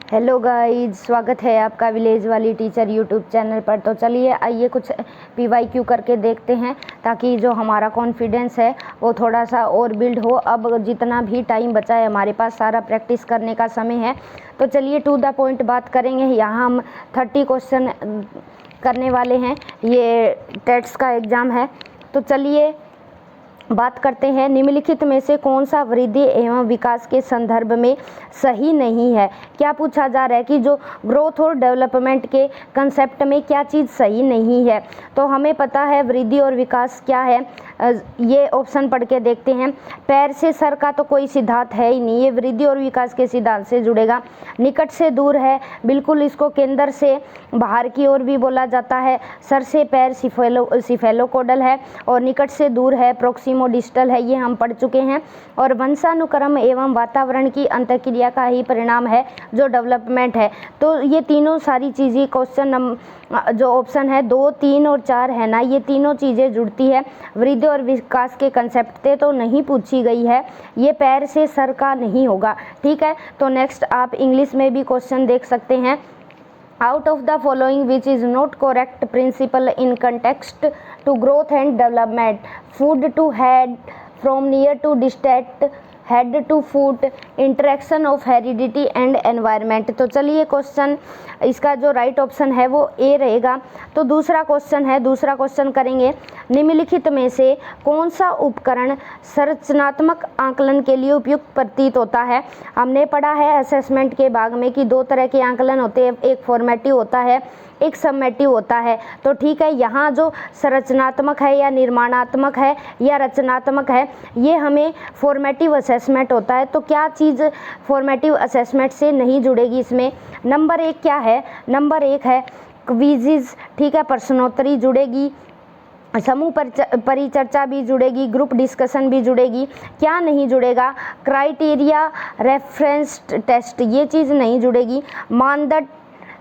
Hello guys, स्वागत है आपका विलेज वाली टीचर यूट्यूब चैनल पर। तो चलिए आइए कुछ PYQ करके देखते हैं ताकि जो हमारा कॉन्फिडेंस है वो थोड़ा सा और बिल्ड हो। अब जितना भी टाइम बचा है हमारे पास सारा प्रैक्टिस करने का समय है। तो चलिए टू द पॉइंट बात करेंगे। यहाँ हम 30 क्वेश्चन करने वाले हैं। ये टेट्स का एग्ज़ाम है। तो चलिए बात करते हैं। निम्नलिखित में से कौन सा वृद्धि एवं विकास के संदर्भ में सही नहीं है। क्या पूछा जा रहा है कि जो ग्रोथ और डेवलपमेंट के कंसेप्ट में क्या चीज़ सही नहीं है। तो हमें पता है वृद्धि और विकास क्या है। ये ऑप्शन पढ़ के देखते हैं। पैर से सर का तो कोई सिद्धांत है ही नहीं, ये वृद्धि और विकास के सिद्धांत से जुड़ेगा। निकट से दूर है, बिल्कुल इसको केंद्र से बाहर की ओर भी बोला जाता है। सर से पैर सिफेलोकोडल है और निकट से दूर है प्रोक्सिमोडिस्टल है, ये हम पढ़ चुके हैं। और वंशानुक्रम एवं वातावरण की अंतःक्रिया का ही परिणाम है जो डेवलपमेंट है। तो ये तीनों सारी चीज़ें क्वेश्चन जो ऑप्शन है 2, 3 और 4 है ना, ये तीनों चीज़ें जुड़ती है। वृद्धि और विकास के कंसेप्ट से तो नहीं पूछी गई है, ये पैर से सर का नहीं होगा। ठीक है, तो नेक्स्ट आप इंग्लिश में भी क्वेश्चन देख सकते हैं। Out of the following which is not correct principle in context to growth and development? Food to head, from near to distant, head to foot, interaction of heredity and environment। तो चलिए question इसका जो right option है वो ए रहेगा। तो दूसरा question है, दूसरा क्वेश्चन करेंगे। निम्नलिखित में से कौन सा उपकरण संरचनात्मक आकलन के लिए उपयुक्त प्रतीत होता है। हमने पढ़ा है असेसमेंट के भाग में कि दो तरह के आकलन होते हैं, एक फॉर्मेटिव होता है, एक समेटिव होता है। तो ठीक है, यहाँ जो संरचनात्मक है या निर्माणात्मक है या रचनात्मक है, ये हमें फॉर्मेटिव असेसमेंट होता है। तो क्या चीज़ फॉर्मेटिव असेसमेंट से नहीं जुड़ेगी इसमें? नंबर 1 क्या है? नंबर 1 है क्विज़िज। ठीक है, प्रश्नोत्तरी जुड़ेगी, समूह परिचर्चा भी जुड़ेगी, ग्रुप डिस्कशन भी जुड़ेगी। क्या नहीं जुड़ेगा? क्राइटेरिया रेफरेंस टेस्ट, ये चीज़ नहीं जुड़ेगी। मानदंड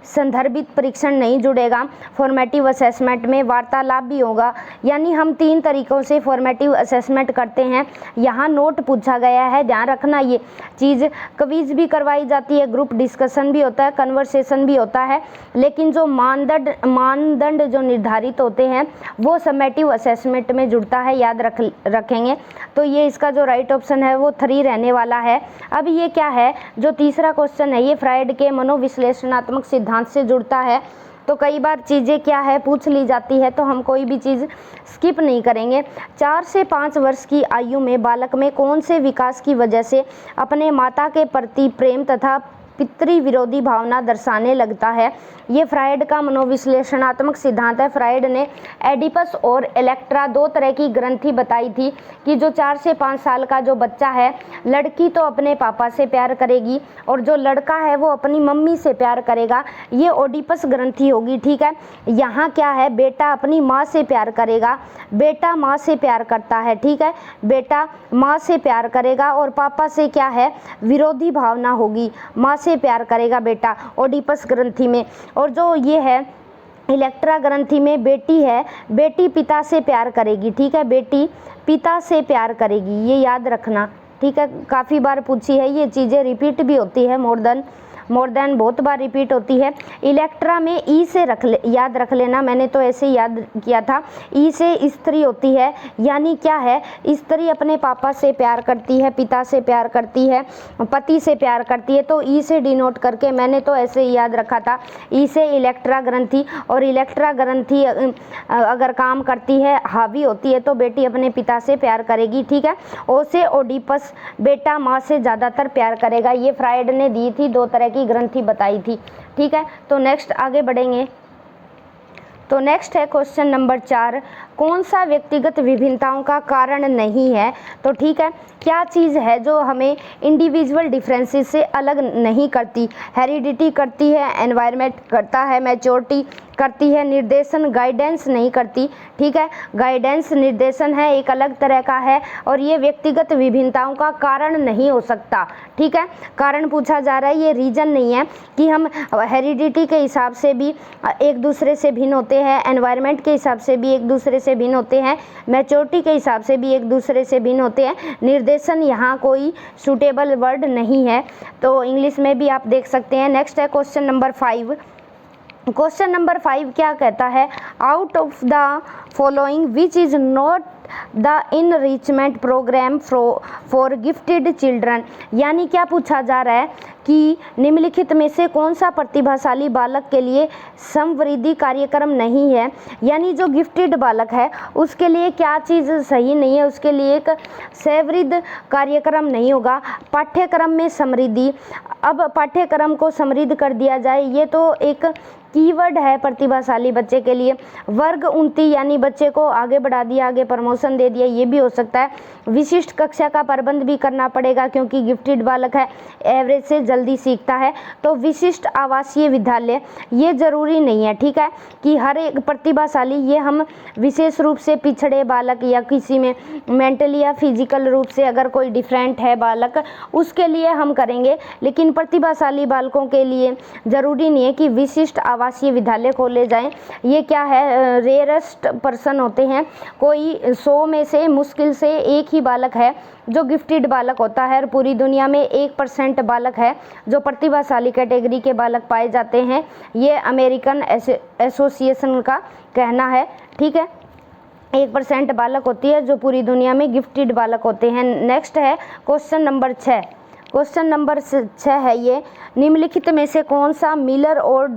संदर्भित परीक्षण नहीं जुड़ेगा। फॉर्मेटिव असेसमेंट में वार्तालाप भी होगा, यानी हम 3 तरीक़ों से फॉर्मेटिव असेसमेंट करते हैं। यहाँ नोट पूछा गया है, ध्यान रखना ये चीज़। क्विज भी करवाई जाती है, ग्रुप डिस्कशन भी होता है, कन्वर्सेशन भी होता है, लेकिन जो मानदंड जो निर्धारित होते हैं वो समेटिव असेसमेंट में जुड़ता है, याद रखेंगे। तो ये इसका जो राइट ऑप्शन है वो 3 रहने वाला है। अब ये क्या है, जो तीसरा क्वेश्चन है ये फ्राइड के मनोविश्लेषणात्मक सिद्धांत से जुड़ता है। तो कई बार चीज़ें क्या है पूछ ली जाती है, तो हम कोई भी चीज़ स्किप नहीं करेंगे। 4 से 5 वर्ष की आयु में बालक में कौन से विकास की वजह से अपने माता के प्रति प्रेम तथा पितृ विरोधी भावना दर्शाने लगता है। ये फ्राइड का मनोविश्लेषणात्मक सिद्धांत है। फ्राइड ने एडिपस और इलेक्ट्रा 2 तरह की ग्रंथि बताई थी कि जो 4 से 5 साल का जो बच्चा है, लड़की तो अपने पापा से प्यार करेगी और जो लड़का है वो अपनी मम्मी से प्यार करेगा, ये ओडिपस ग्रंथि होगी। ठीक है, यहाँ क्या है, बेटा अपनी माँ से प्यार करेगा, बेटा माँ से प्यार करता है। ठीक है, बेटा माँ से प्यार करेगा और पापा से क्या है, विरोधी भावना होगी, माँ से प्यार करेगा बेटा ओडिपस ग्रंथि में। और जो ये है इलेक्ट्रा ग्रंथि में बेटी है, बेटी पिता से प्यार करेगी। ठीक है, बेटी पिता से प्यार करेगी, ये याद रखना। ठीक है, काफ़ी बार पूछी है ये चीज़ें, रिपीट भी होती है, मोर देन बहुत बार रिपीट होती है। इलेक्ट्रा में ई से याद रख लेना, मैंने तो ऐसे याद किया था। ई से स्त्री होती है, यानी क्या है, स्त्री अपने पापा से प्यार करती है, पिता से प्यार करती है, पति से प्यार करती है। तो ई से डिनोट करके मैंने तो ऐसे याद रखा था, ई से इलेक्ट्रा ग्रंथि। और इलेक्ट्रा ग्रंथि अगर काम करती है, हावी होती है, तो बेटी अपने पिता से प्यार करेगी। ठीक है, ओ से ओडिपस, बेटा माँ से ज़्यादातर प्यार करेगा। ये फ्राइड ने दी थी, 2 तरह की ग्रंथि बताई थी। ठीक है, तो नेक्स्ट आगे बढ़ेंगे। तो नेक्स्ट है क्वेश्चन नंबर 4, कौन सा व्यक्तिगत विभिन्नताओं का कारण नहीं है। तो ठीक है, क्या चीज़ है जो हमें इंडिविजुअल डिफरेंसेस से अलग नहीं करती? हेरिडिटी करती है, एनवायरनमेंट करता है, मैच्योरिटी करती है, निर्देशन गाइडेंस नहीं करती। ठीक है, गाइडेंस निर्देशन है, एक अलग तरह का है, और ये व्यक्तिगत विभिन्नताओं का कारण नहीं हो सकता। ठीक है, कारण पूछा जा रहा है, ये रीजन नहीं है कि हम हेरिडिटी के हिसाब से भी एक दूसरे से भिन्न होते हैं, एनवायरनमेंट के हिसाब से भी एक दूसरे से भिन्न होते हैं, मैच्योरिटी के हिसाब से भी एक दूसरे से भिन्न होते हैं। निर्देशन यहाँ कोई सूटेबल वर्ड नहीं है, तो इंग्लिश में भी आप देख सकते हैं। नेक्स्ट है क्वेश्चन नंबर 5। क्वेश्चन नंबर 5 क्या कहता है, out of the following which is not the enrichment programme for gifted children, यानी क्या पूछा जा रहा है कि निम्नलिखित में से कौन सा प्रतिभाशाली बालक के लिए समवृद्धि कार्यक्रम नहीं है, यानी जो गिफ्टेड बालक है उसके लिए क्या चीज़ सही नहीं है, उसके लिए एक समृद्ध कार्यक्रम नहीं होगा। पाठ्यक्रम में समृद्धि, अब पाठ्यक्रम को समृद्ध कर दिया जाए, ये तो एक कीवर्ड है प्रतिभाशाली बच्चे के लिए। वर्ग उन्नति, यानी बच्चे को आगे बढ़ा दिया, आगे प्रमोशन दे दिया, ये भी हो सकता है। विशिष्ट कक्षा का प्रबंध भी करना पड़ेगा क्योंकि गिफ्टेड बालक है, एवरेज से जल्दी सीखता है। तो विशिष्ट आवासीय विद्यालय ये ज़रूरी नहीं है, ठीक है, कि हर एक प्रतिभाशाली, ये हम विशेष रूप से पिछड़े बालक या किसी में मेंटली या फिजिकल रूप से अगर कोई डिफरेंट है बालक, उसके लिए हम करेंगे। लेकिन प्रतिभाशाली बालकों के लिए ज़रूरी नहीं है कि विशिष्ट आवासीय विद्यालय खोले जाएं। ये क्या है, रेयरेस्ट पर्सन होते हैं, कोई 100 में से मुश्किल से एक ही बालक है जो गिफ्टेड बालक होता है, और पूरी दुनिया में 1% बालक है जो प्रतिभाशाली कैटेगरी के बालक पाए जाते हैं। ये अमेरिकन एसोसिएशन का कहना है, ठीक है। 1% बालक होती है जो पूरी दुनिया में गिफ्टेड बालक होते हैं। नेक्स्ट है क्वेश्चन नंबर 6। क्वेश्चन नंबर 6 है ये, निम्नलिखित में से कौन सा मिलर और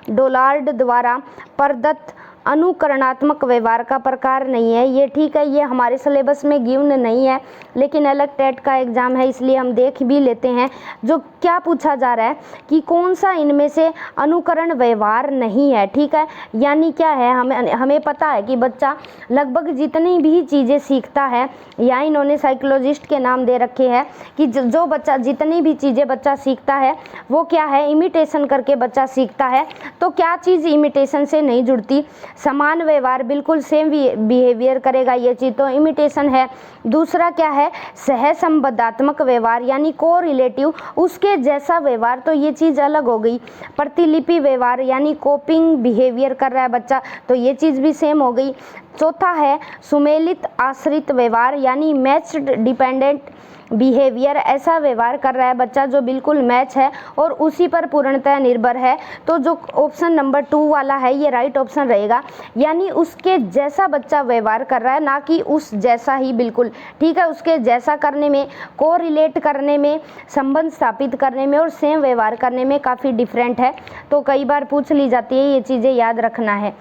डोलार्ड द्वारा प्रदत्त अनुकरणात्मक व्यवहार का प्रकार नहीं है। ये ठीक है, ये हमारे सिलेबस में गिवन नहीं है, लेकिन अलग टेट का एग्ज़ाम है इसलिए हम देख भी लेते हैं। जो क्या पूछा जा रहा है कि कौन सा इनमें से अनुकरण व्यवहार नहीं है, ठीक है। यानी क्या है, हमें पता है कि बच्चा लगभग जितनी भी चीज़ें सीखता है, या इन्होंने साइकोलॉजिस्ट के नाम दे रखे हैं कि जो बच्चा जितनी भी चीज़ें बच्चा सीखता है वो क्या है, इमिटेशन करके बच्चा सीखता है। तो क्या चीज़ इमिटेशन से नहीं जुड़ती, समान व्यवहार, बिल्कुल सेम बिहेवियर करेगा, ये चीज़ तो इमिटेशन है। दूसरा क्या है, सहसंबंधात्मक व्यवहार यानी को रिलेटिव, उसके जैसा व्यवहार, तो ये चीज़ अलग हो गई। प्रतिलिपि व्यवहार यानी कॉपिंग बिहेवियर कर रहा है बच्चा, तो ये चीज़ भी सेम हो गई। चौथा है सुमेलित आश्रित व्यवहार यानी मैच्ड डिपेंडेंट बिहेवियर, ऐसा व्यवहार कर रहा है बच्चा जो बिल्कुल मैच है और उसी पर पूर्णतः निर्भर है। तो जो ऑप्शन नंबर 2 वाला है ये राइट ऑप्शन रहेगा, यानी उसके जैसा बच्चा व्यवहार कर रहा है, ना कि उस जैसा ही बिल्कुल, ठीक है। उसके जैसा करने में, को रिलेट करने में, संबंध स्थापित करने में और सेम व्यवहार करने में काफ़ी डिफरेंट है। तो कई बार पूछ ली जाती है, ये चीज़ें याद रखना है।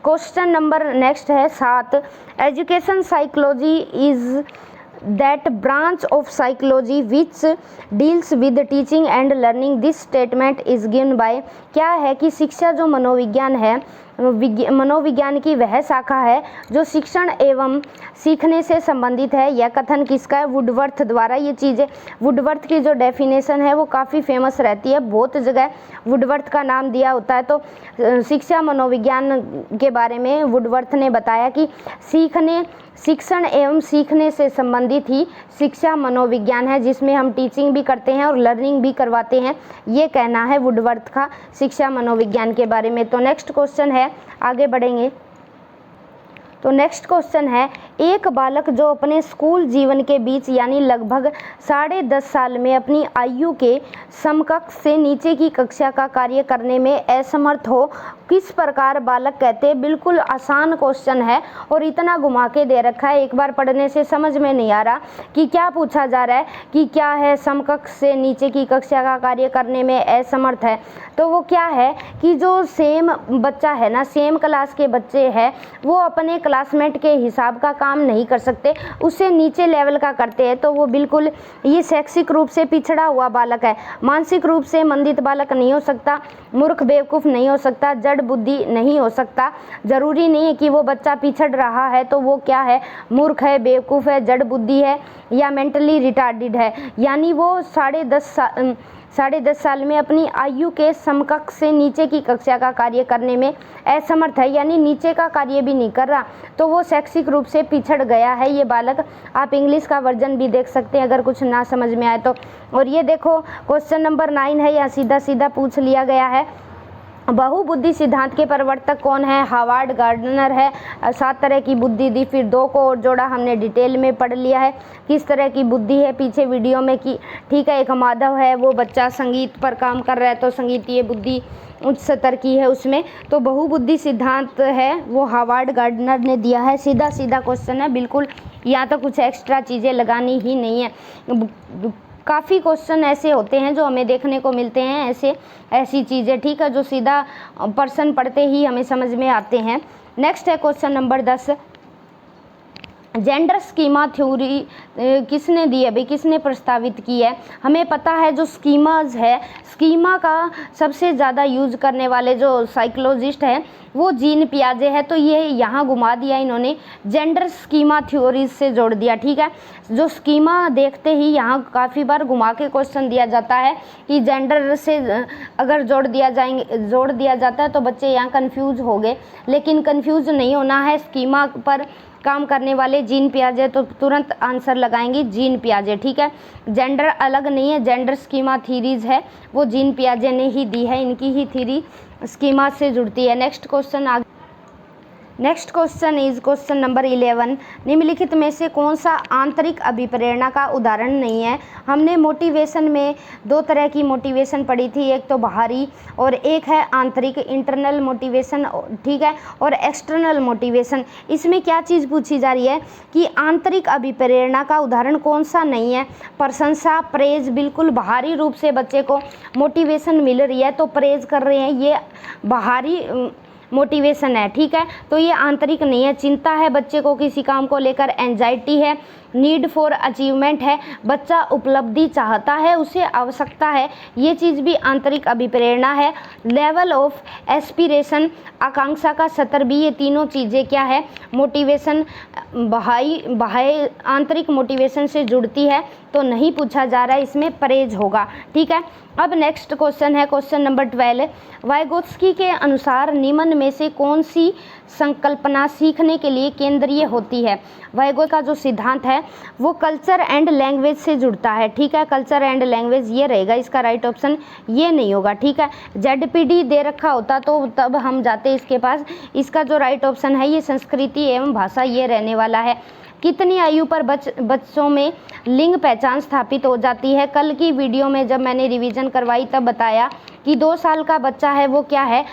क्वेश्चन नंबर नेक्स्ट है 7। Education psychology is that branch of psychology which deals with teaching and learning, this statement is given by, क्या है कि शिक्षा जो मनोविज्ञान है, मनोविज्ञान की वह शाखा है जो शिक्षण एवं सीखने से संबंधित है। यह कथन किसका है, वुडवर्थ द्वारा। ये चीज़ें, वुडवर्थ की जो डेफिनेशन है वो काफ़ी फेमस रहती है, बहुत जगह वुडवर्थ का नाम दिया होता है। तो शिक्षा मनोविज्ञान के बारे में वुडवर्थ ने बताया कि शिक्षण एवं सीखने से संबंधित ही शिक्षा मनोविज्ञान है, जिसमें हम टीचिंग भी करते हैं और लर्निंग भी करवाते हैं। ये कहना है वुडवर्थ का शिक्षा मनोविज्ञान के बारे में। तो नेक्स्ट क्वेश्चन है, आगे बढ़ेंगे। तो नेक्स्ट क्वेश्चन है, एक बालक जो अपने स्कूल जीवन के बीच यानी लगभग 10.5 साल में अपनी आयु के समकक्ष से नीचे की कक्षा का कार्य करने में असमर्थ हो, किस प्रकार बालक कहते हैं। बिल्कुल आसान क्वेश्चन है और इतना घुमा के दे रखा है, एक बार पढ़ने से समझ में नहीं आ रहा कि क्या पूछा जा रहा है कि क्या है समकक्ष से नीचे की कक्षा का कार्य करने में असमर्थ है। तो वो क्या है कि जो सेम बच्चा है ना, सेम क्लास के बच्चे हैं, वो अपने क्लासमेट के हिसाब का काम नहीं कर सकते, उससे नीचे लेवल का करते हैं। तो वो बिल्कुल ये शैक्षिक रूप से पिछड़ा हुआ बालक है। मानसिक रूप से मंदित बालक नहीं हो सकता, मूर्ख बेवकूफ़ नहीं हो सकता, जड़ बुद्धि नहीं हो सकता। ज़रूरी नहीं है कि वो बच्चा पिछड़ रहा है तो वो क्या है, मूर्ख है, बेवकूफ़ है, जड़ बुद्धि है या मेंटली रिटार्डेड है। यानी वो 10.5 साल में अपनी आयु के समकक्ष से नीचे की कक्षा का कार्य करने में असमर्थ है, यानी नीचे का कार्य भी नहीं कर रहा, तो वो शैक्षिक रूप से पिछड़ गया है ये बालक। आप इंग्लिश का वर्जन भी देख सकते हैं अगर कुछ ना समझ में आए तो। और ये देखो क्वेश्चन नंबर 9 है, या सीधा सीधा पूछ लिया गया है बहुबुद्धि सिद्धांत के प्रवर्तक कौन है? हावर्ड गार्डनर है। 7 तरह की बुद्धि दी, फिर 2 को और जोड़ा, हमने डिटेल में पढ़ लिया है किस तरह की बुद्धि है पीछे वीडियो में की, ठीक है। एक माधव है, वो बच्चा संगीत पर काम कर रहा है तो संगीतीय बुद्धि उच्च स्तर की है उसमें। तो बहुबुद्धि सिद्धांत है वो हावर्ड गार्डनर ने दिया है। सीधा सीधा क्वेश्चन है बिल्कुल, यहाँ तो कुछ एक्स्ट्रा चीज़ें लगानी ही नहीं है। काफ़ी क्वेश्चन ऐसे होते हैं जो हमें देखने को मिलते हैं, ऐसी चीज़ें, ठीक है, जो सीधा पर्सन पढ़ते ही हमें समझ में आते हैं। नेक्स्ट है question number 10, gender schema theory किसने दी है भाई, किसने प्रस्तावित की है? हमें पता है जो स्कीमाज है, स्कीमा का सबसे ज़्यादा यूज करने वाले जो साइकोलॉजिस्ट हैं वो जीन पियाजे है। तो ये यहाँ घुमा दिया इन्होंने, जेंडर स्कीमा थ्योरीज से जोड़ दिया, ठीक है। जो स्कीमा देखते ही यहाँ काफ़ी बार घुमा के क्वेश्चन दिया जाता है कि जेंडर से अगर जोड़ दिया जाता है तो बच्चे यहाँ कंफ्यूज हो गए, लेकिन कंफ्यूज नहीं होना है। स्कीमा पर काम करने वाले जीन पियाजे तो तुरंत आंसर लगाएंगे जीन पियाजे, ठीक है। जेंडर अलग नहीं है, जेंडर स्कीमा थीरीज है वो जीन पियाजे ने ही दी है, इनकी ही थीरी स्कीमा से जुड़ती है। Next question is question number 11, निम्नलिखित में से कौन सा आंतरिक अभिप्रेरणा का उदाहरण नहीं है? हमने मोटिवेशन में 2 तरह की मोटिवेशन पढ़ी थी, एक तो बाहरी और एक है आंतरिक, इंटरनल मोटिवेशन, ठीक है, और एक्सटर्नल मोटिवेशन। इसमें क्या चीज़ पूछी जा रही है कि आंतरिक अभिप्रेरणा का उदाहरण कौन सा नहीं है? प्रशंसा, प्रेज, बिल्कुल बाहरी रूप से बच्चे को मोटिवेशन मिल रही है तो प्रेज कर रहे हैं, ये बाहरी मोटिवेशन है, ठीक है। तो ये आंतरिक नहीं है। चिंता है बच्चे को किसी काम को लेकर, एंजाइटी है, नीड फॉर अचीवमेंट है, बच्चा उपलब्धि चाहता है, उसे आवश्यकता है, ये चीज़ भी आंतरिक अभिप्रेरणा है। लेवल ऑफ एस्पिरेशन, आकांक्षा का स्तर भी, ये तीनों चीज़ें क्या है? मोटिवेशन बाह्य आंतरिक मोटिवेशन से जुड़ती है, तो नहीं पूछा जा रहा है, इसमें परहेज होगा, ठीक है। अब नेक्स्ट क्वेश्चन है क्वेश्चन नंबर 12, वाइगोत्स्की के अनुसार निम्न में से कौन सी संकल्पना सीखने के लिए केंद्रीय होती है? वाइगोत्स्की का जो सिद्धांत है वो कल्चर एंड लैंग्वेज से जुड़ता है, ठीक है। कल्चर एंड लैंग्वेज ये रहेगा, इसका राइट ऑप्शन ये नहीं होगा, ठीक है। ZPD दे रखा होता तो तब हम जाते इसके पास, इसका जो राइट ऑप्शन है ये संस्कृति एवं भाषा ये रहने वाला है। कितनी आयु पर बच्चों में लिंग पहचान स्थापित हो जाती है? कल की वीडियो में जब मैंने रिवीजन करवाई तब बताया कि 2 साल का बच्चा है वो क्या है,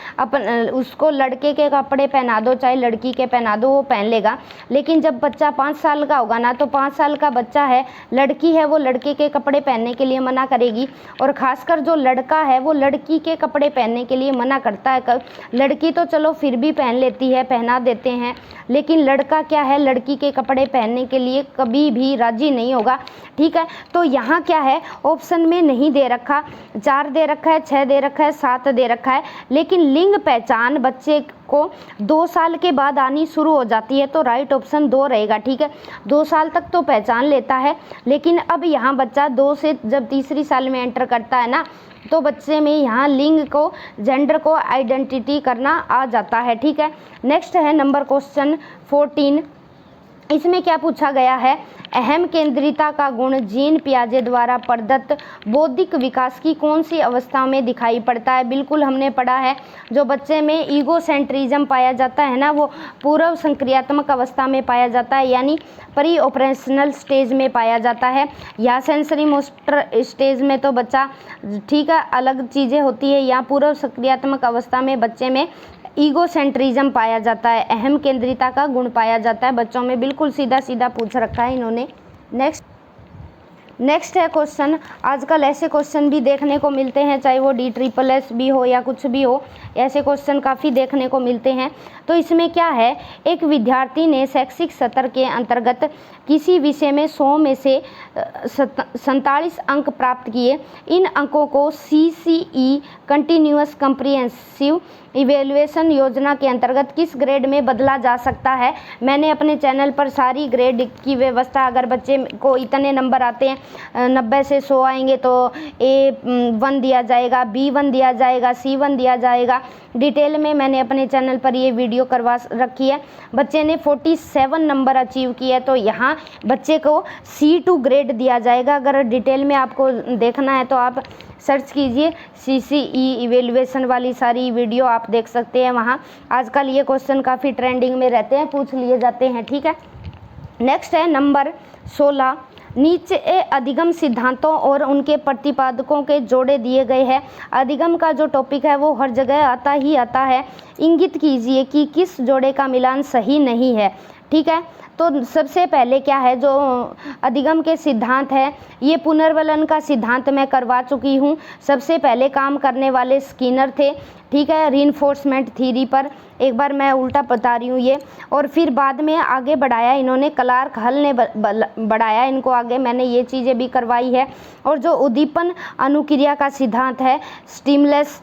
उसको लड़के के कपड़े पहना दो चाहे लड़की के पहना दो वो पहन लेगा, लेकिन जब बच्चा 5 साल का होगा ना तो 5 साल का बच्चा है, लड़की है वो लड़के के कपड़े पहनने के लिए मना करेगी, और ख़ासकर जो लड़का है वो लड़की के कपड़े पहनने के लिए मना करता है। लड़की तो चलो फिर भी पहन लेती है, पहना देते हैं, लेकिन लड़का क्या है, लड़की के कपड़े पहनने के लिए कभी भी राजी नहीं होगा, ठीक है। तो यहाँ क्या है, ऑप्शन में नहीं दे रखा, 4 दे रखा है, 6 दे रखा है, 7 दे रखा है, लेकिन लिंग पहचान बच्चे को 2 साल के बाद आनी शुरू हो जाती है, तो राइट ऑप्शन 2 रहेगा, ठीक है। 2 साल तक तो पहचान लेता है, लेकिन अब यहाँ बच्चा 2 से जब तीसरी साल में एंटर करता है ना तो बच्चे में यहाँ लिंग को, जेंडर को आइडेंटिटी करना आ जाता है, ठीक है। नेक्स्ट है नंबर क्वेश्चन 14, इसमें क्या पूछा गया है? अहम केंद्रिता का गुण जीन पियाजे द्वारा प्रदत्त बौद्धिक विकास की कौन सी अवस्था में दिखाई पड़ता है? बिल्कुल हमने पढ़ा है, जो बच्चे में ईगोसेंट्रिज्म पाया जाता है ना वो पूर्व संक्रियात्मक अवस्था में पाया जाता है, यानी प्री ऑपरेशनल स्टेज में पाया जाता है, या सेंसरी मोटर स्टेज में तो बच्चा, ठीक है, अलग चीज़ें होती है, या पूर्व सक्रियात्मक अवस्था में बच्चे में ईगोसेंट्रिज्म पाया जाता है, अहम केंद्रिता का गुण पाया जाता है बच्चों में। बिल्कुल सीधा सीधा पूछ रखा है इन्होंने। नेक्स्ट है क्वेश्चन, आजकल ऐसे क्वेश्चन भी देखने को मिलते हैं, चाहे वो DSSS भी हो या कुछ भी हो, ऐसे क्वेश्चन काफ़ी देखने को मिलते हैं। तो इसमें क्या है, एक विद्यार्थी ने शैक्षिक सत्र के अंतर्गत किसी विषय में 100 में से 47 अंक प्राप्त किए। इन अंकों को CCE कंटिन्यूअस कम्प्रिहेंसिव इवेल्युएशन योजना के अंतर्गत किस ग्रेड में बदला जा सकता है? मैंने अपने चैनल पर सारी ग्रेड की व्यवस्था, अगर बच्चे को इतने नंबर आते हैं, 90 से 100 आएंगे तो A1 दिया जाएगा, B1 दिया जाएगा, C1 दिया जाएगा, डिटेल में मैंने अपने चैनल पर ये वीडियो करवा रखी है। बच्चे ने 47 नंबर अचीव किए तो यहाँ बच्चे को C2 ग्रेड दिया जाएगा। अगर डिटेल में आपको देखना है तो आप सर्च कीजिए, CCE इवेल्युएशन वाली सारी वीडियो आप देख सकते हैं वहाँ। आजकल ये क्वेश्चन काफ़ी ट्रेंडिंग में रहते हैं, पूछ लिए जाते हैं, ठीक है। नेक्स्ट है नंबर 16, नीचे अधिगम सिद्धांतों और उनके प्रतिपादकों के जोड़े दिए गए हैं। अधिगम का जो टॉपिक है वो हर जगह आता ही आता है। इंगित कीजिए कि किस जोड़े का मिलान सही नहीं है, ठीक है। तो सबसे पहले क्या है, जो अधिगम के सिद्धांत है, ये पुनर्वलन का सिद्धांत मैं करवा चुकी हूँ। सबसे पहले काम करने वाले स्किनर थे, ठीक है, रीइंफोर्समेंट थ्योरी पर। एक बार मैं उल्टा बता रही हूँ ये, और फिर बाद में आगे बढ़ाया इन्होंने, क्लार्क हल ने बढ़ाया इनको आगे, मैंने ये चीज़ें भी करवाई है। और जो उद्दीपन अनुक्रिया का सिद्धांत है, स्टिमुलस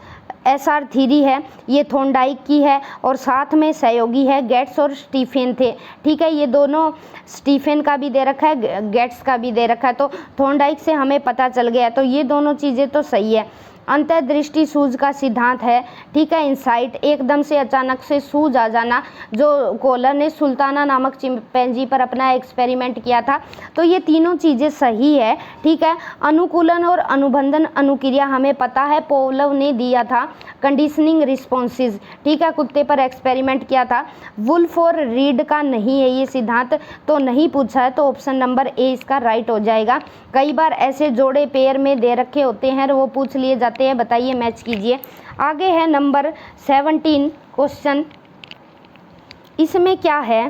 SR थ्योरी है, ये थॉर्नडाइक की है, और साथ में सहयोगी है गेट्स और स्टीफेन थे, ठीक है। ये दोनों, स्टीफेन का भी दे रखा है, गेट्स का भी दे रखा है, तो थॉर्नडाइक से हमें पता चल गया, तो ये दोनों चीज़ें तो सही है। अंतर्दृष्टि सूझ का सिद्धांत है, ठीक है, इंसाइट, एकदम से अचानक से सूझ आ जाना, जो कोलर ने सुल्ताना नामक चिंपैंजी पर अपना एक्सपेरिमेंट किया था। तो ये तीनों चीज़ें सही है, ठीक है। अनुकूलन और अनुबंधन अनुक्रिया हमें पता है, पोवलोव ने दिया था। कंडीशनिंग रिस्पॉन्सेज, ठीक है, कुत्ते पर एक्सपेरिमेंट किया था। वुल्फ और रीड का नहीं है ये सिद्धांत, तो नहीं पूछा है, तो ऑप्शन नंबर ए इसका राइट हो जाएगा। कई बार ऐसे जोड़े पेयर में दे रखे होते हैं, वो पूछ लिए जाते हैं, बताइए, मैच कीजिए। आगे है नंबर 17 क्वेश्चन, इसमें क्या है,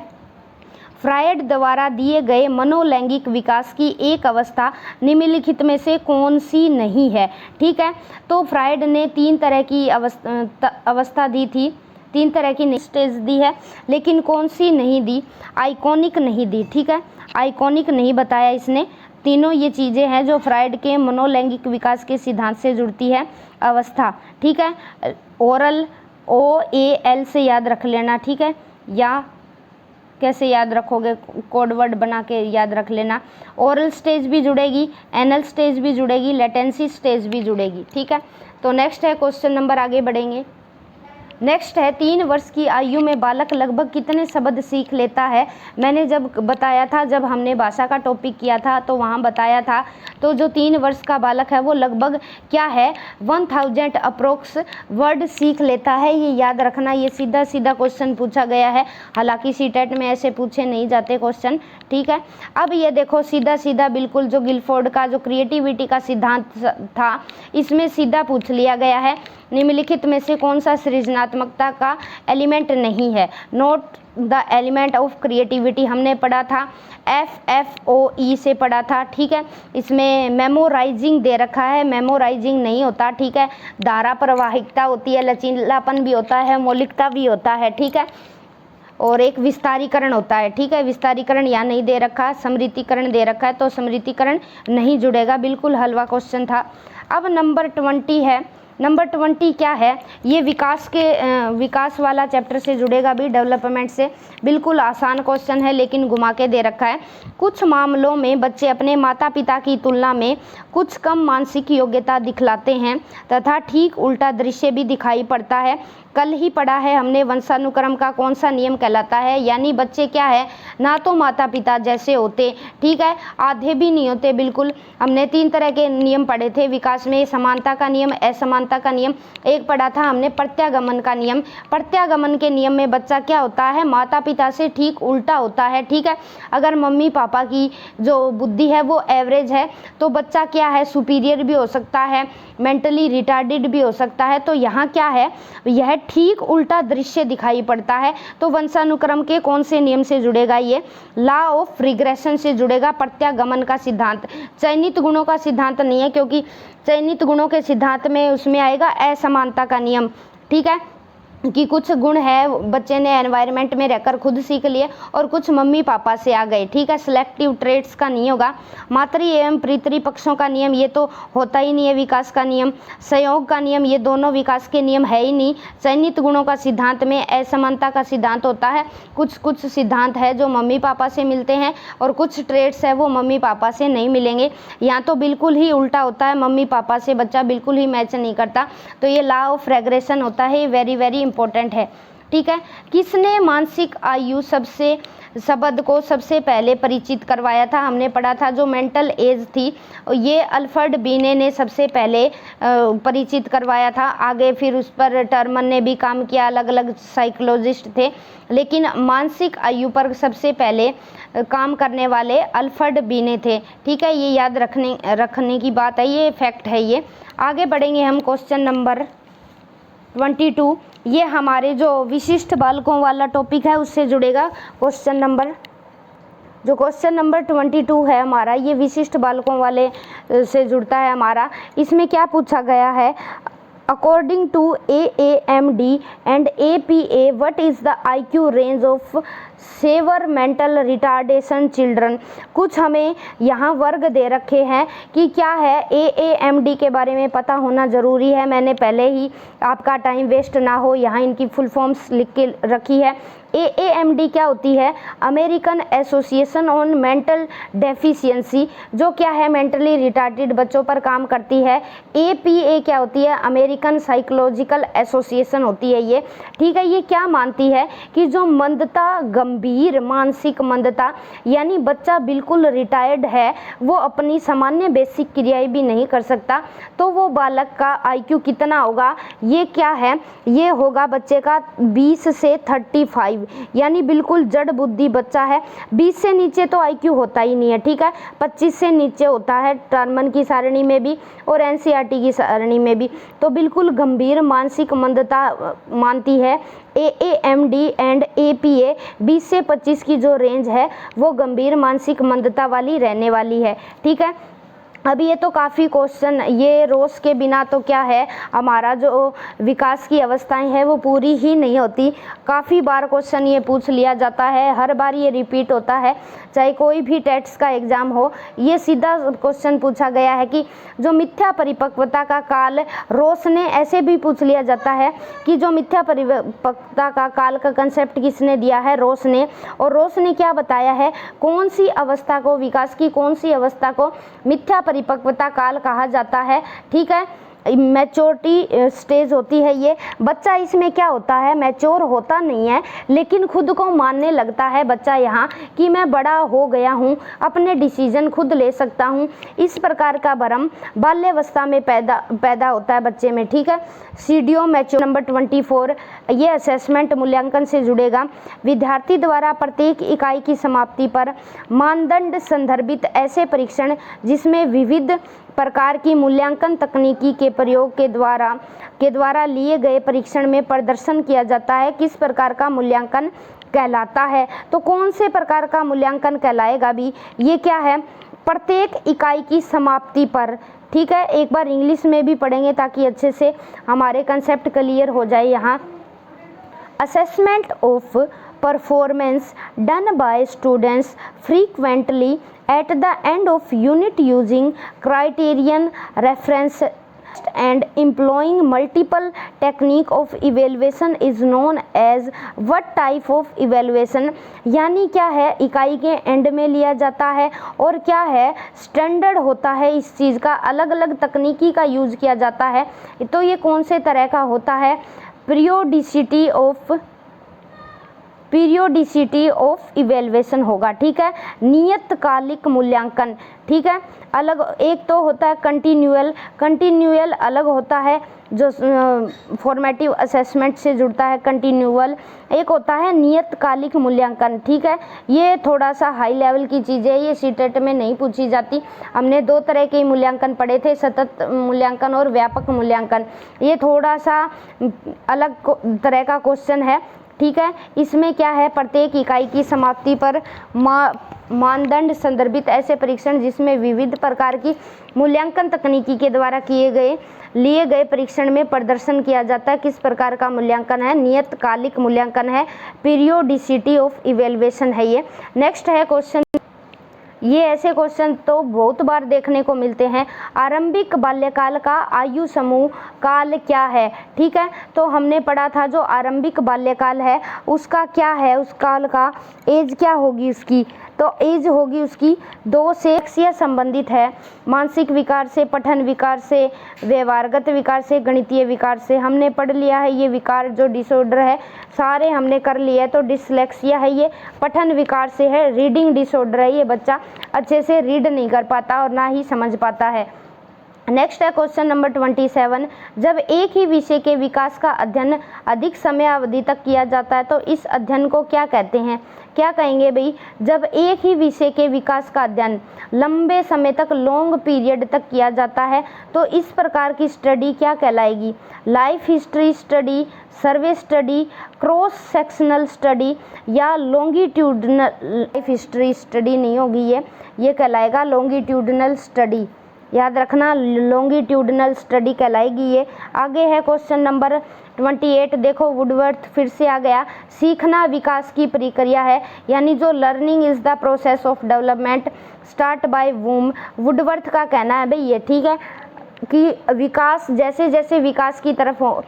फ्रायड द्वारा दिए गए मनोलैंगिक विकास की एक अवस्था निम्नलिखित में से कौन सी नहीं है, ठीक है। तो फ्रायड ने 3 तरह की अवस्था दी थी, 3 तरह की स्टेज दी है, लेकिन कौन सी नहीं दी, आइकॉनिक नहीं दी, ठीक है, आइकॉनिक नहीं बताया इसने। तीनों ये चीज़ें हैं जो फ्रायड के मनोलैंगिक विकास के सिद्धांत से जुड़ती है अवस्था, ठीक है। ओरल, OAL से याद रख लेना, ठीक है, या कैसे याद रखोगे, कोड वर्ड बना के याद रख लेना। ओरल स्टेज भी जुड़ेगी, एनल स्टेज भी जुड़ेगी, लेटेंसी स्टेज भी जुड़ेगी, ठीक है। तो नेक्स्ट है क्वेश्चन नंबर, आगे बढ़ेंगे। नेक्स्ट है 3 वर्ष की आयु में बालक लगभग कितने शब्द सीख लेता है। मैंने जब बताया था, जब हमने भाषा का टॉपिक किया था तो वहाँ बताया था, तो जो 3 वर्ष का बालक है वो लगभग क्या है 1000 अप्रोक्स वर्ड सीख लेता है। ये याद रखना, ये सीधा सीधा क्वेश्चन पूछा गया है, हालांकि सीटेट में ऐसे पूछे नहीं जाते क्वेश्चन, ठीक है। अब ये देखो सीधा सीधा बिल्कुल जो गिलफोर्ड का जो क्रिएटिविटी का सिद्धांत था, इसमें सीधा पूछ लिया गया है, निम्नलिखित में से कौन सा सृजनात्मकता का एलिमेंट नहीं है। Note the element of creativity हमने पढ़ा था, FFOE से पढ़ा था, ठीक है। इसमें मेमोराइजिंग दे रखा है, मेमोराइजिंग नहीं होता, ठीक है। धारा प्रवाहिकता होती है, लचीलापन भी होता है, मौलिकता भी होता है, ठीक है, और एक विस्तारीकरण होता है, ठीक है। विस्तारीकरण यहाँ नहीं दे रखा, समृद्धीकरण दे रखा है, तो समृद्धीकरण नहीं जुड़ेगा, बिल्कुल हलवा क्वेश्चन था। अब नंबर 20 है, नंबर 20 क्या है, ये विकास वाला चैप्टर से जुड़ेगा भी, डेवलपमेंट से। बिल्कुल आसान क्वेश्चन है लेकिन घुमा के दे रखा है। कुछ मामलों में बच्चे अपने माता पिता की तुलना में कुछ कम मानसिक योग्यता दिखलाते हैं तथा ठीक उल्टा दृश्य भी दिखाई पड़ता है। कल ही पढ़ा है हमने वंशानुक्रम का कौन सा नियम कहलाता है, यानी बच्चे क्या है ना तो माता पिता जैसे होते, ठीक है, आधे भी नहीं होते बिल्कुल। हमने 3 तरह के नियम पढ़े थे विकास में, समानता का नियम, असमानता का नियम, एक पढ़ा था हमने प्रत्यागमन का नियम। प्रत्यागमन के नियम में बच्चा क्या होता है माता पिता से ठीक उल्टा होता है, ठीक है। अगर मम्मी पापा की जो बुद्धि है वो एवरेज है तो बच्चा क्या है सुपीरियर भी हो सकता है, मेंटली रिटार्डेड भी हो सकता है। तो यहाँ क्या है, यह ठीक उल्टा दृश्य दिखाई पड़ता है। तो वंशानुक्रम के कौन से नियम से जुड़ेगा, ये लॉ ऑफ रिग्रेशन से जुड़ेगा, प्रत्यागमन का सिद्धांत। चयनित गुणों का सिद्धांत नहीं है, क्योंकि चयनित गुणों के सिद्धांत में उसमें आएगा असमानता का नियम, ठीक है, कि कुछ गुण है बच्चे ने एनवायरनमेंट में रहकर खुद सीख लिए और कुछ मम्मी पापा से आ गए, ठीक है। सिलेक्टिव ट्रेट्स का नहीं होगा। मातृ एवं पितृ पक्षों का नियम ये तो होता ही नहीं है विकास का नियम। संयोग का नियम ये दोनों विकास के नियम है ही नहीं। चयनित गुणों का सिद्धांत में असमानता का सिद्धांत होता है। कुछ सिद्धांत है जो मम्मी पापा से मिलते हैं और कुछ ट्रेट्स है वो मम्मी पापा से नहीं मिलेंगे। यहाँ तो बिल्कुल ही उल्टा होता है, मम्मी पापा से बच्चा बिल्कुल ही मैच नहीं करता। तो ये लॉ ऑफ रेग्रेशन होता है, वेरी वेरी इंपॉर्टेंट है। ठीक है। किसने मानसिक आयु शब्द को सबसे पहले परिचित करवाया था? हमने पढ़ा था जो मेंटल एज थी ये अल्फ्रेड बीने ने सबसे पहले परिचित करवाया था। आगे फिर उस पर टर्मन ने भी काम किया, अलग अलग साइकोलॉजिस्ट थे, लेकिन मानसिक आयु पर सबसे पहले काम करने वाले अल्फ्रेड बीने थे। ठीक है, ये याद रखने की बात है, ये फैक्ट है। ये आगे बढ़ेंगे हम क्वेश्चन नंबर 22। ये हमारे जो विशिष्ट बालकों वाला टॉपिक है उससे जुड़ेगा। क्वेश्चन नंबर 22 है हमारा, ये विशिष्ट बालकों वाले से जुड़ता है हमारा। इसमें क्या पूछा गया है? According to AAMD and APA, what is the IQ range of severe mental retardation children? कुछ हमें यहाँ वर्ग दे रखे हैं कि क्या है। AAMD के बारे में पता होना ज़रूरी है, मैंने पहले ही आपका टाइम वेस्ट ना हो यहाँ इनकी फुल फॉर्म्स लिख के रखी है। AAMD क्या होती है? American association on mental deficiency, जो क्या है मेंटली रिटार्डेड बच्चों पर काम करती है। APA क्या होती है? अमेरिकन साइकोलॉजिकल एसोसिएशन होती है ये। ठीक है, ये क्या मानती है कि जो मंदता, गंभीर मानसिक मंदता, यानी बच्चा बिल्कुल रिटायर्ड है, वो अपनी सामान्य बेसिक क्रियाएं भी नहीं कर सकता, तो वो बालक का IQ कितना होगा? ये क्या है? ये होगा बच्चे का 20 से 35, यानी बिल्कुल जड़ बुद्धि बच्चा है। 20 से नीचे तो IQ होता ही नहीं है। ठीक है, 25 से नीचे होता है टर्मन की सारणी में भी और NCERT की सारणी में भी। तो बिल्कुल गंभीर मानसिक मंदता मानती है AAMD एंड APA। 20 से 25 की जो रेंज है वो गंभीर मानसिक मंदता वाली रहने वाली है। ठीक है, अब ये तो काफ़ी क्वेश्चन, ये रोज के बिना तो क्या है हमारा जो विकास की अवस्थाएं हैं वो पूरी ही नहीं होती। काफ़ी बार क्वेश्चन ये पूछ लिया जाता है, हर बार ये रिपीट होता है, चाहे कोई भी टेट्स का एग्ज़ाम हो। ये सीधा क्वेश्चन पूछा गया है कि जो मिथ्या परिपक्वता का काल, रोस ने ऐसे भी पूछ लिया जाता है कि जो मिथ्या परिपक्वता का काल का कंसेप्ट किसने दिया है? रोस ने। और रोस ने क्या बताया है? कौन सी अवस्था को, विकास की कौन सी अवस्था को मिथ्या परिपक्वता काल कहा जाता है? ठीक है, मैच्योरिटी स्टेज होती है ये। बच्चा इसमें क्या होता है? मैच्योर होता नहीं है, लेकिन खुद को मानने लगता है बच्चा यहाँ कि मैं बड़ा हो गया हूँ, अपने डिसीजन खुद ले सकता हूँ। इस प्रकार का भ्रम बाल्यावस्था में पैदा होता है बच्चे में। ठीक है, सीडीओ मैच्योर नंबर 24, ये असेसमेंट मूल्यांकन से जुड़ेगा। विद्यार्थी द्वारा प्रत्येक इकाई की समाप्ति पर मानदंड संदर्भित ऐसे परीक्षण जिसमें विविध प्रकार की मूल्यांकन तकनीकी के प्रयोग के द्वारा लिए गए परीक्षण में प्रदर्शन किया जाता है, किस प्रकार का मूल्यांकन कहलाता है? तो कौन से प्रकार का मूल्यांकन कहलाएगा भी? ये क्या है? प्रत्येक इकाई की समाप्ति पर। ठीक है, एक बार इंग्लिश में भी पढ़ेंगे ताकि अच्छे से हमारे कंसेप्ट क्लियर हो जाए। यहाँ assessment of performance done by students frequently at the end of unit using criterion reference and employing multiple technique of evaluation is known as what type of evaluation? यानी क्या है? इकाई के एंड में लिया जाता है और क्या है? स्टैंडर्ड होता है इस चीज़ का, अलग अलग तकनीकी का यूज किया जाता है। तो ये कौन से तरह का होता है? पीरियोडिसिटी ऑफ इवेल्युएशन होगा। ठीक है, नियतकालिक मूल्यांकन। ठीक है, अलग एक तो होता है कंटिन्यूअल अलग होता है जो फॉर्मेटिव असेसमेंट से जुड़ता है कंटिन्यूअल, एक होता है नियतकालिक मूल्यांकन। ठीक है, ये थोड़ा सा हाई लेवल की चीज़ है, ये सीटेट में नहीं पूछी जाती। हमने दो तरह के मूल्यांकन पढ़े थे, सतत मूल्यांकन और व्यापक मूल्यांकन। ये थोड़ा सा अलग तरह का क्वेश्चन है। ठीक है, इसमें क्या है? प्रत्येक इकाई की समाप्ति पर मानदंड संदर्भित ऐसे परीक्षण जिसमें विविध प्रकार की मूल्यांकन तकनीकी के द्वारा लिए गए परीक्षण में प्रदर्शन किया जाता है, किस प्रकार का मूल्यांकन है? नियतकालिक मूल्यांकन है, पीरियोडिसिटी ऑफ इवेल्युएशन है ये। नेक्स्ट है क्वेश्चन, ये ऐसे क्वेश्चन तो बहुत बार देखने को मिलते हैं। आरंभिक बाल्यकाल का आयु समूह काल क्या है? ठीक है, तो हमने पढ़ा था जो आरंभिक बाल्यकाल है उसका क्या है, उस काल का एज क्या होगी उसकी? तो एज होगी उसकी 2 से या संबंधित है मानसिक विकार से, पठन विकार से, व्यवहारगत विकार से, गणितीय विकार से। हमने पढ़ लिया है ये विकार जो डिसऑर्डर है सारे हमने कर लिए है। तो डिसलेक्सिया है ये पठन विकार से है, रीडिंग डिसऑर्डर है, ये बच्चा अच्छे से रीड नहीं कर पाता और ना ही समझ पाता है। नेक्स्ट है क्वेश्चन नंबर 27, जब एक ही विषय के विकास का अध्ययन अधिक समय अवधि तक किया जाता है तो इस अध्ययन को क्या कहते हैं? क्या कहेंगे भाई? जब एक ही विषय के विकास का अध्ययन लंबे समय तक, लॉन्ग पीरियड तक किया जाता है तो इस प्रकार की स्टडी क्या कहलाएगी? लाइफ हिस्ट्री स्टडी, सर्वे स्टडी, क्रॉस सेक्शनल स्टडी या लॉन्गिट्यूडनल। लाइफ हिस्ट्री स्टडी नहीं होगी ये कहलाएगा लॉन्गिट्यूडनल स्टडी। याद रखना लॉन्गिट्यूडनल स्टडी कहलाएगी ये। आगे है क्वेश्चन नंबर 28, देखो वुडवर्थ फिर से आ गया। सीखना विकास की प्रक्रिया है, यानी जो learning is the process of development start by womb. Woodworth का कहना है भाई ये, ठीक है, कि विकास जैसे जैसे विकास की तरफ हो,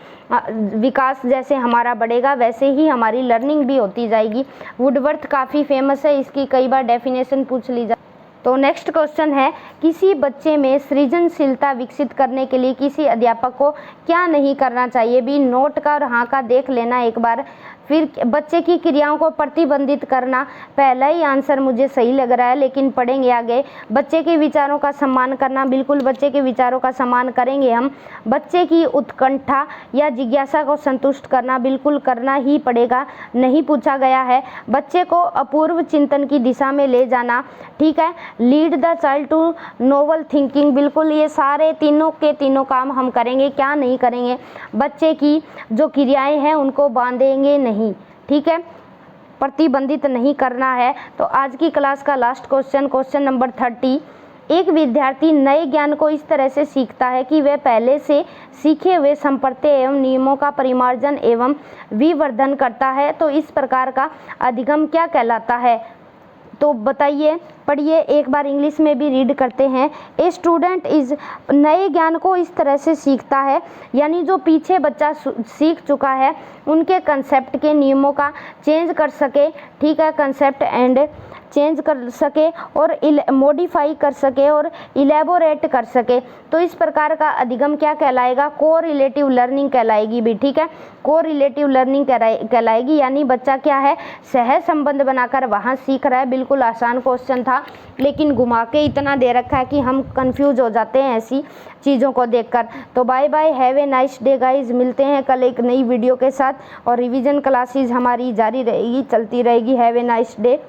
विकास जैसे हमारा बढ़ेगा वैसे ही हमारी लर्निंग भी होती जाएगी। वुडवर्थ काफ़ी फेमस है, इसकी कई बार डेफिनेशन पूछ ली जाए। तो नेक्स्ट क्वेश्चन है, किसी बच्चे में सृजनशीलता विकसित करने के लिए किसी अध्यापक को क्या नहीं करना चाहिए? भी नोट का और हाँ का देख लेना एक बार। फिर बच्चे की क्रियाओं को प्रतिबंधित करना, पहला ही आंसर मुझे सही लग रहा है लेकिन पढ़ेंगे आगे। बच्चे के विचारों का सम्मान करना, बिल्कुल बच्चे के विचारों का सम्मान करेंगे हम। बच्चे की उत्कंठा या जिज्ञासा को संतुष्ट करना, बिल्कुल करना ही पड़ेगा, नहीं पूछा गया है। बच्चे को अपूर्व चिंतन की दिशा में ले जाना, ठीक है। Lead the child to novel thinking, बिल्कुल ये सारे तीनों के तीनों काम हम करेंगे। क्या नहीं करेंगे? बच्चे की जो क्रियाएं हैं उनको बांधेंगे नहीं, ठीक है, प्रतिबंधित नहीं करना है। तो आज की क्लास का लास्ट क्वेश्चन, क्वेश्चन नंबर 30, एक विद्यार्थी नए ज्ञान को इस तरह से सीखता है कि वह पहले से सीखे हुए संप्रत्यय एवं नियमों का परिमार्जन एवं विवर्धन करता है, तो इस प्रकार का अधिगम क्या कहलाता है? तो बताइए, पढ़िए, एक बार इंग्लिश में भी रीड करते हैं। ए स्टूडेंट इज, नए ज्ञान को इस तरह से सीखता है, यानी जो पीछे बच्चा सीख चुका है उनके कंसेप्ट के नियमों का चेंज कर सके, ठीक है, कंसेप्ट एंड चेंज कर सके और मॉडिफाई कर सके और इलेबोरेट कर सके, तो इस प्रकार का अधिगम क्या कहलाएगा? को रिलेटिव लर्निंग कहलाएगी भी, ठीक है, को रिलेटिव लर्निंग कहलाएगी। यानी बच्चा क्या है, सहज संबंध बनाकर वहाँ सीख रहा है। बिल्कुल आसान क्वेश्चन था लेकिन घुमा के इतना दे रखा है कि हम कंफ्यूज हो जाते हैं ऐसी चीज़ों को देखकर। तो bye bye, have a nice day guys. मिलते हैं कल एक नई वीडियो के साथ और रिवीजन क्लासेस हमारी जारी रहेगी, चलती रहेगी। Have a nice day.